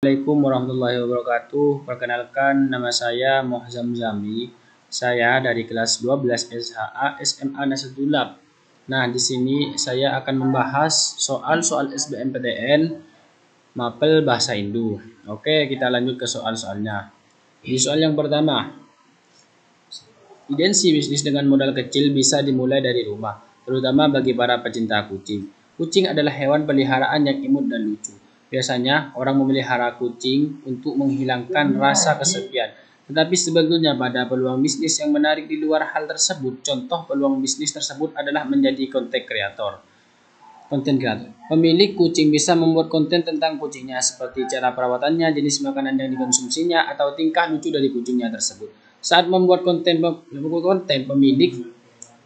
Assalamualaikum warahmatullahi wabarakatuh. Perkenalkan, nama saya Muhzam Zami. Saya dari kelas 12 SHA SMA Nasrul. Nah, di sini saya akan membahas soal-soal SBMPTN Mapel Bahasa Indo. Oke, kita lanjut ke soal-soalnya. Di soal yang pertama, idensi bisnis dengan modal kecil bisa dimulai dari rumah, terutama bagi para pecinta kucing. Kucing adalah hewan peliharaan yang imut dan lucu. Biasanya, orang memelihara kucing untuk menghilangkan rasa kesepian. Tetapi sebetulnya pada peluang bisnis yang menarik di luar hal tersebut. Contoh peluang bisnis tersebut adalah menjadi content creator. Pemilik kucing bisa membuat konten tentang kucingnya seperti cara perawatannya, jenis makanan yang dikonsumsinya, atau tingkah lucu dari kucingnya tersebut. Saat membuat konten, pemilik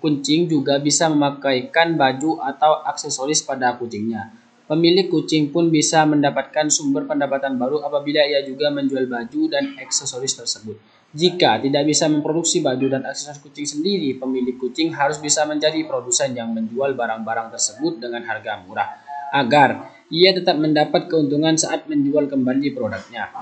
kucing juga bisa memakaikan baju atau aksesoris pada kucingnya. Pemilik kucing pun bisa mendapatkan sumber pendapatan baru apabila ia juga menjual baju dan aksesoris tersebut. Jika tidak bisa memproduksi baju dan aksesoris kucing sendiri, pemilik kucing harus bisa menjadi produsen yang menjual barang-barang tersebut dengan harga murah, agar ia tetap mendapat keuntungan saat menjual kembali produknya.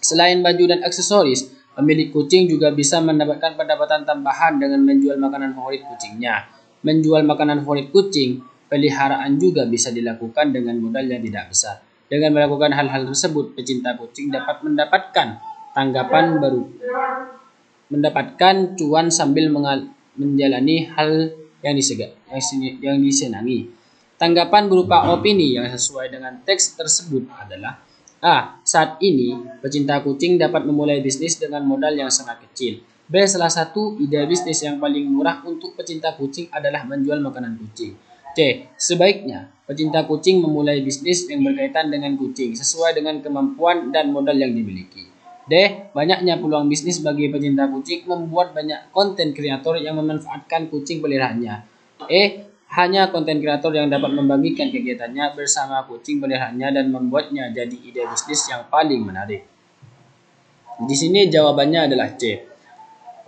Selain baju dan aksesoris, pemilik kucing juga bisa mendapatkan pendapatan tambahan dengan menjual makanan favorit kucingnya. Menjual makanan favorit kucing peliharaan juga bisa dilakukan dengan modal yang tidak besar. Dengan melakukan hal-hal tersebut, pecinta kucing dapat mendapatkan tanggapan baru, mendapatkan cuan sambil menjalani hal yang disenangi. Tanggapan berupa opini yang sesuai dengan teks tersebut adalah: A. Saat ini, pecinta kucing dapat memulai bisnis dengan modal yang sangat kecil. B. Salah satu ide bisnis yang paling murah untuk pecinta kucing adalah menjual makanan kucing. C. Sebaiknya, pecinta kucing memulai bisnis yang berkaitan dengan kucing sesuai dengan kemampuan dan modal yang dimiliki. D. Banyaknya peluang bisnis bagi pecinta kucing membuat banyak konten kreator yang memanfaatkan kucing peliharaannya. E. Hanya konten kreator yang dapat membagikan kegiatannya bersama kucing peliharaannya dan membuatnya jadi ide bisnis yang paling menarik. Di sini jawabannya adalah C.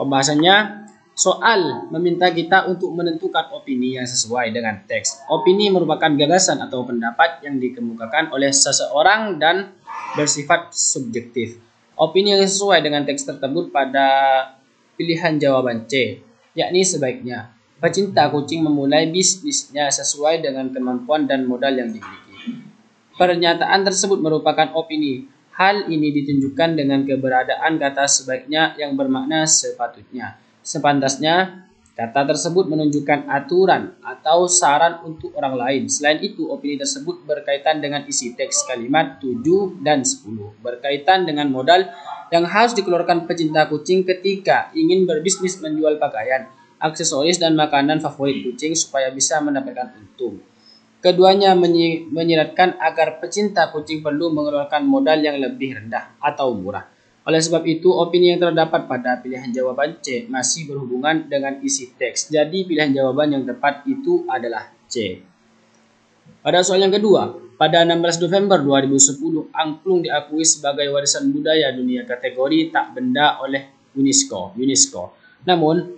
Pembahasannya, soal meminta kita untuk menentukan opini yang sesuai dengan teks. Opini merupakan gagasan atau pendapat yang dikemukakan oleh seseorang dan bersifat subjektif. Opini yang sesuai dengan teks tersebut pada pilihan jawaban C, yakni sebaiknya pecinta kucing memulai bisnisnya sesuai dengan kemampuan dan modal yang dimiliki. Pernyataan tersebut merupakan opini. Hal ini ditunjukkan dengan keberadaan kata sebaiknya yang bermakna sepatutnya. Sepantasnya, kata tersebut menunjukkan aturan atau saran untuk orang lain. Selain itu, opini tersebut berkaitan dengan isi teks kalimat 7 dan 10. Berkaitan dengan modal yang harus dikeluarkan pecinta kucing ketika ingin berbisnis menjual pakaian, aksesoris, dan makanan favorit kucing supaya bisa mendapatkan untung. Keduanya menyiratkan agar pecinta kucing perlu mengeluarkan modal yang lebih rendah atau murah. Oleh sebab itu, opini yang terdapat pada pilihan jawaban C masih berhubungan dengan isi teks. Jadi, pilihan jawaban yang tepat itu adalah C. Pada soal yang kedua, pada 16 November 2010, angklung diakui sebagai warisan budaya dunia kategori tak benda oleh UNESCO. Namun,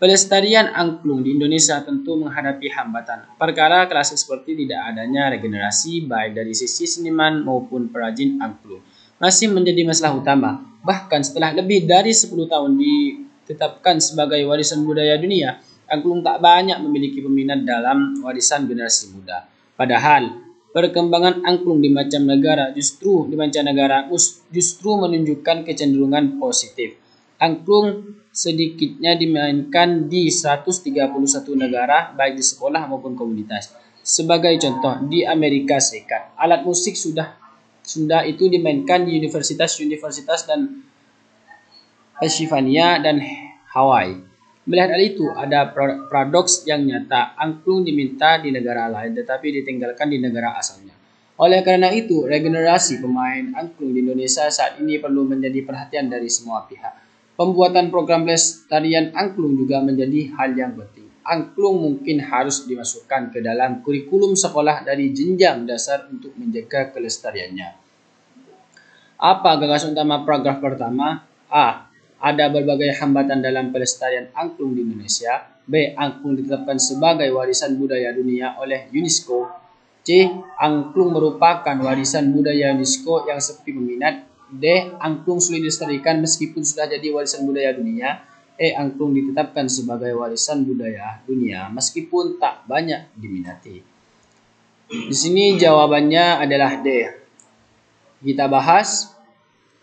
pelestarian angklung di Indonesia tentu menghadapi hambatan. Perkara klasik seperti tidak adanya regenerasi baik dari sisi seniman maupun perajin angklung masih menjadi masalah utama. Bahkan setelah lebih dari 10 tahun ditetapkan sebagai warisan budaya dunia, angklung tak banyak memiliki peminat dalam warisan generasi muda. Padahal perkembangan angklung di mancanegara justru menunjukkan kecenderungan positif. Angklung sedikitnya dimainkan di 131 negara, baik di sekolah maupun komunitas. Sebagai contoh, di Amerika Serikat, alat musik Sunda itu dimainkan di universitas dan Pennsylvania dan Hawaii. Melihat hal itu, ada paradoks yang nyata. Angklung diminta di negara lain tetapi ditinggalkan di negara asalnya. Oleh karena itu, regenerasi pemain angklung di Indonesia saat ini perlu menjadi perhatian dari semua pihak. Pembuatan program pelestarian angklung juga menjadi hal yang penting. Angklung mungkin harus dimasukkan ke dalam kurikulum sekolah dari jenjang dasar untuk menjaga kelestariannya. Apa gagasan utama paragraf pertama? A. Ada berbagai hambatan dalam pelestarian angklung di Indonesia. B. Angklung ditetapkan sebagai warisan budaya dunia oleh UNESCO. C. Angklung merupakan warisan budaya UNESCO yang sepi peminat. D. Angklung sulit dilestarikan meskipun sudah jadi warisan budaya dunia. E. Angklung ditetapkan sebagai warisan budaya dunia meskipun tak banyak diminati. Di sini jawabannya adalah D. Kita bahas.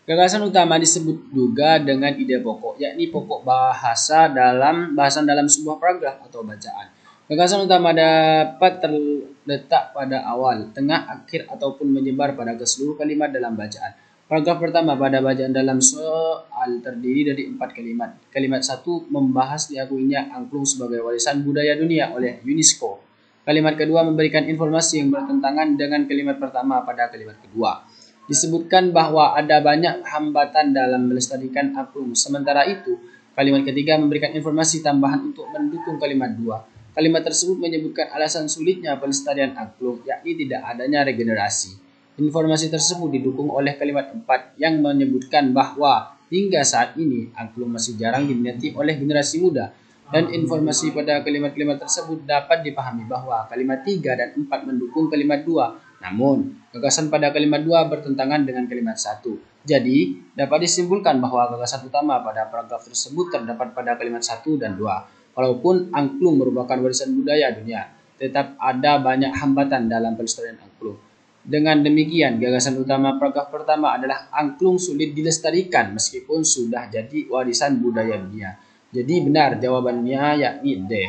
Gagasan utama disebut juga dengan ide pokok, yakni pokok bahasan dalam sebuah paragraf atau bacaan. Gagasan utama dapat terletak pada awal, tengah, akhir, ataupun menyebar pada seluruh kalimat dalam bacaan. Paragraf pertama pada bacaan dalam soal terdiri dari 4 kalimat. Kalimat 1 membahas diakuinya angklung sebagai warisan budaya dunia oleh UNESCO. Kalimat kedua memberikan informasi yang bertentangan dengan kalimat pertama pada kalimat kedua. Disebutkan bahwa ada banyak hambatan dalam melestarikan angklung. Sementara itu, kalimat ketiga memberikan informasi tambahan untuk mendukung kalimat 2. Kalimat tersebut menyebutkan alasan sulitnya pelestarian angklung, yakni tidak adanya regenerasi. Informasi tersebut didukung oleh kalimat 4 yang menyebutkan bahwa hingga saat ini angklung masih jarang diminati oleh generasi muda. Dan informasi pada kalimat-kalimat tersebut dapat dipahami bahwa kalimat 3 dan 4 mendukung kalimat 2. Namun, gagasan pada kalimat 2 bertentangan dengan kalimat 1. Jadi, dapat disimpulkan bahwa gagasan utama pada paragraf tersebut terdapat pada kalimat 1 dan 2. Walaupun angklung merupakan warisan budaya dunia, tetap ada banyak hambatan dalam pelestarian angklung. Dengan demikian, gagasan utama paragraf pertama adalah angklung sulit dilestarikan meskipun sudah jadi warisan budaya dunia. Jadi benar jawabannya yakni D.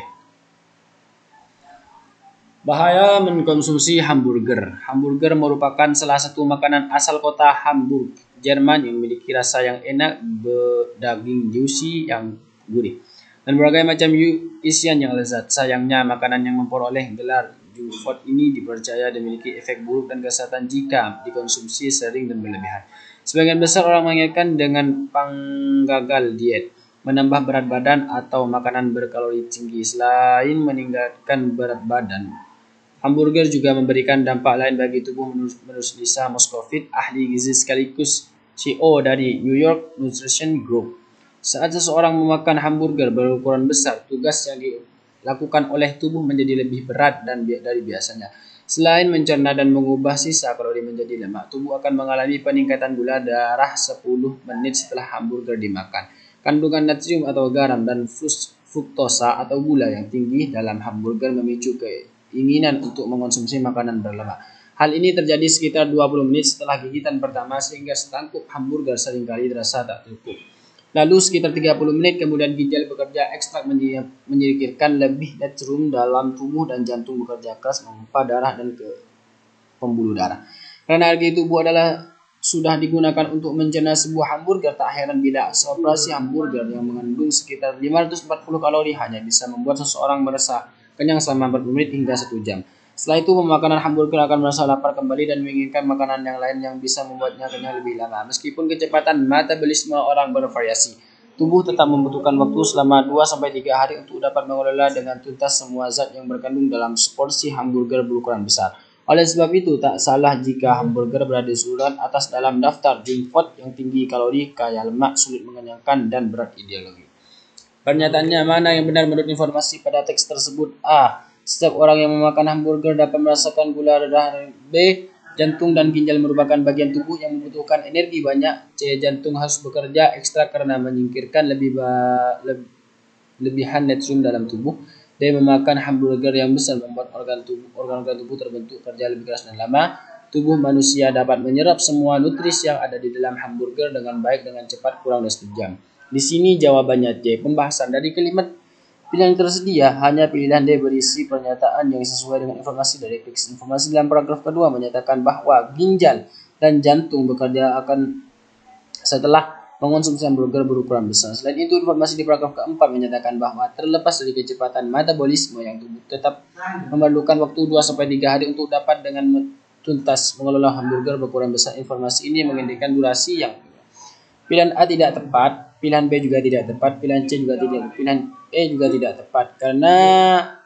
Bahaya mengkonsumsi hamburger. Hamburger merupakan salah satu makanan asal kota Hamburg, Jerman yang memiliki rasa yang enak, daging juicy yang gurih, dan berbagai macam isian yang lezat. Sayangnya, makanan yang memperoleh gelar junk food ini dipercaya memiliki efek buruk dan kesehatan jika dikonsumsi sering dan berlebihan. Sebagian besar orang mengingatkan dengan penggagal diet, menambah berat badan, atau makanan berkalori tinggi. Selain meningkatkan berat badan, hamburger juga memberikan dampak lain bagi tubuh menurut Lisa Moskovitz, ahli gizi sekaligus CEO dari New York Nutrition Group. Saat seseorang memakan hamburger berukuran besar, tugas yang dilakukan oleh tubuh menjadi lebih berat dari biasanya. Selain mencerna dan mengubah sisa kalori menjadi lemak, tubuh akan mengalami peningkatan gula darah 10 menit setelah hamburger dimakan. Kandungan natrium atau garam dan fruktosa atau gula yang tinggi dalam hamburger memicu keinginan untuk mengonsumsi makanan berlemak. Hal ini terjadi sekitar 20 menit setelah gigitan pertama sehingga setangkup hamburger seringkali terasa tak cukup. Lalu sekitar 30 menit kemudian ginjal bekerja ekstra menyingkirkan lebih natrium dalam tubuh dan jantung bekerja keras memompa darah dan ke pembuluh darah. Karena energi tubuh sudah digunakan untuk mencerna sebuah hamburger, tak heran bila seoperasi hamburger yang mengandung sekitar 540 kalori hanya bisa membuat seseorang merasa kenyang selama 40 menit hingga 1 jam. Setelah itu, pemakanan hamburger akan merasa lapar kembali dan menginginkan makanan yang lain yang bisa membuatnya kenyang lebih lama. Meskipun kecepatan metabolisme orang bervariasi, tubuh tetap membutuhkan waktu selama 2-3 hari untuk dapat mengelola dengan tuntas semua zat yang berkandung dalam seporsi hamburger berukuran besar. Oleh sebab itu, tak salah jika hamburger berada di urutan atas dalam daftar junk food yang tinggi kalori, kaya lemak, sulit mengenyangkan, dan berat ideologi. Pernyataannya mana yang benar menurut informasi pada teks tersebut? A. Setiap orang yang memakan hamburger dapat merasakan gula darah. B. Jantung dan ginjal merupakan bagian tubuh yang membutuhkan energi banyak. C. Jantung harus bekerja ekstra karena menyingkirkan lebihan natrium dalam tubuh. D. Memakan hamburger yang besar membuat organ tubuh terbentuk kerja lebih keras dan lama. Tubuh manusia dapat menyerap semua nutrisi yang ada di dalam hamburger dengan baik dengan cepat kurang dari 1 jam. Di sini jawabannya D. Pembahasan dari kalimat pilihan tersedia, hanya pilihan D berisi pernyataan yang sesuai dengan informasi dari teks. Informasi dalam paragraf kedua menyatakan bahwa ginjal dan jantung bekerja akan setelah mengonsumsi hamburger berukuran besar. Selain itu, informasi di paragraf keempat menyatakan bahwa terlepas dari kecepatan metabolisme yang tubuh tetap memerlukan waktu 2-3 hari untuk dapat dengan tuntas mengelola hamburger berukuran besar. Informasi ini mengindikan durasi yang pilihan A tidak tepat, pilihan B juga tidak tepat, pilihan C juga tidak, pilihan E juga tidak tepat. Karena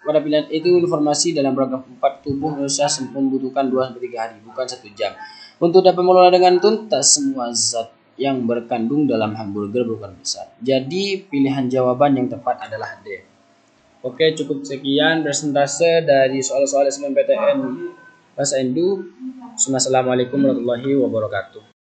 pada pilihan itu informasi dalam paragraf 4 tubuh manusia membutuhkan 2-3 hari, bukan 1 jam, untuk dapat mengelola dengan tuntas semua zat yang berkandung dalam hamburger berukuran besar. Jadi pilihan jawaban yang tepat adalah D. Oke, cukup sekian presentase dari soal-soal SNMPTN Wassalamualaikum warahmatullahi wabarakatuh.